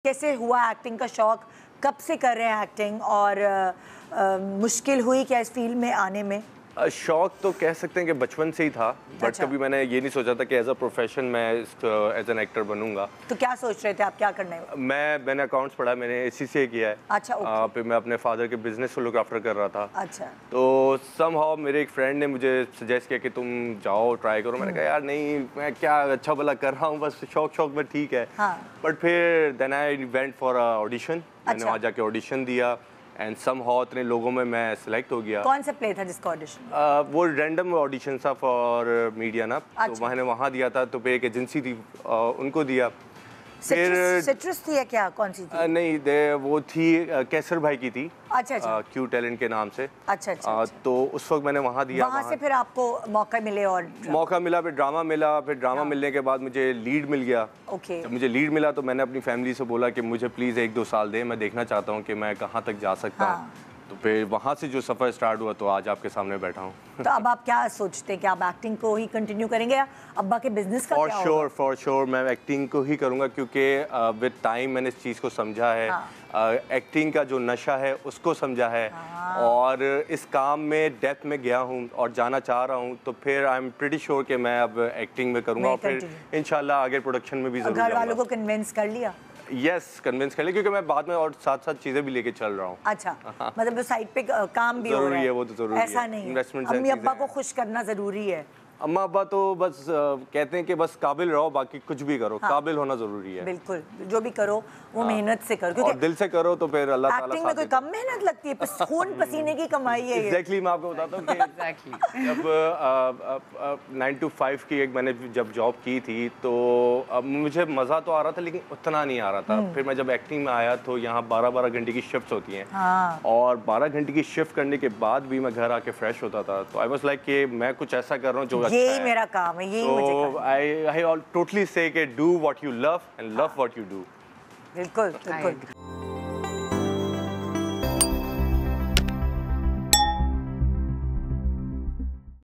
कैसे हुआ एक्टिंग का शौक, कब से कर रहे हैं एक्टिंग और मुश्किल हुई क्या इस फील्ड में आने में? शौक तो कह सकते हैं कि बचपन से ही था, बट अच्छा। कभी मैंने ये नहीं सोचा था कि एज अ प्रोफेशन मैं एज एन एक्टर बनूंगा। तो क्या सोच रहे थे आप, क्या करना है? मैंने अकाउंट्स पढ़ा, मैंने ACCA किया है। अच्छा, ओके। फिर मैं अपने फादर के बिजनेस को लुक आफ्टर कर रहा था। अच्छा। तो समहाउ मेरे एक फ्रेंड ने मुझे सजेस्ट किया कि तुम जाओ ट्राई करो। मैंने कहा यार नहीं, मैं क्या अच्छा भला कर रहा हूँ, बस शौक में ठीक है। हाँ। बट फिर then I went for audition. मैंने अच्छा। वहाँ जाके ऑडिशन दिया एंड समहाउ इतने लोगों में मैं सिलेक्ट हो गया। कौन सा प्ले था जिसका ऑडिशन? वो रैंडम ऑडिशन था फॉर मीडिया ना। अच्छा। तो मैंने वहाँ दिया था, तो फिर एक एजेंसी थी, उनको दिया। सिट्रस थी या क्या, कौन सी थी? नहीं वो थी कैसर भाई की थी। अच्छा अच्छा। क्यू टैलेंट के नाम से। अच्छा अच्छा। तो उस वक्त मैंने वहाँ दिया। वहाँ से फिर आपको मौका मिले और मौका मिला, फिर ड्रामा मिला, फिर ड्रामा हाँ। मिलने के बाद मुझे लीड मिल गया। ओके। जब मुझे लीड मिला तो मैंने अपनी फैमिली से बोला कि मुझे प्लीज़ 1-2 साल दें, मैं देखना चाहता हूँ कि मैं कहाँ तक जा सकता हूँ। हाँ। तो फिर वहाँ से जो सफ़र स्टार्ट हुआ तो आज आपके सामने बैठा हूँ। तो अब आप क्या सोचते हैं कि आप एक्टिंग को ही कंटिन्यू करेंगे या अब्बा के बिजनेस का क्या होगा? फॉर श्योर मैं एक्टिंग को ही करूँगा, क्योंकि विद टाइम मैंने इस चीज़ को समझा है। हाँ। एक्टिंग का जो नशा है उसको समझा है। हाँ। और इस काम में डेप्थ में गया हूँ और जाना चाह रहा हूँ, तो फिर आई एम प्रीटी श्योर कि मैं अब एक्टिंग में करूँगा और फिर इंशाल्लाह आगे प्रोडक्शन में भी जरूर घर वालों को कन्विंस कर लिया? यस, कन्विंस कर लिया, क्योंकि मैं बाद में और साथ चीज़ें भी लेके चल रहा हूँ। अच्छा। मतलब वो साइड पे काम भी हो रहा है। वो तो जरूरी है, ऐसा नहीं है। इन्वेस्टमेंट। अम्मी अब्बा को खुश करना जरूरी है। अम्मा अब्बा तो बस कहते हैं कि बस काबिल रहो, बाकी कुछ भी करो। हाँ। काबिल होना जरूरी है। बिल्कुल, जो भी करो वो मेहनत से करो, और दिल से करो तो फिर अल्लाह ताला एक्टिंग में कोई कम मेहनत लगती है, खून पसीने की कमाई है ये। एग्जैक्टली मैं आपको बताता हूँ कि जब 9 to 5 की एक मैंने जब जॉब की थी, तो अब मुझे मज़ा तो आ रहा था लेकिन उतना नहीं आ रहा था। फिर मैं जब एक्टिंग में आया तो यहाँ 12-12 घंटे की शिफ्ट होती हैं। हाँ। और 12 घंटे की शिफ्ट करने के बाद भी मैं घर आके फ्रेश होता था। तो आई वाज लाइक कि मैं कुछ ऐसा कर रहा हूँ जो यही मेरा काम है, यही मुझे करना है। I totally say कि do what you love and love what you do। बिल्कुल बिल्कुल।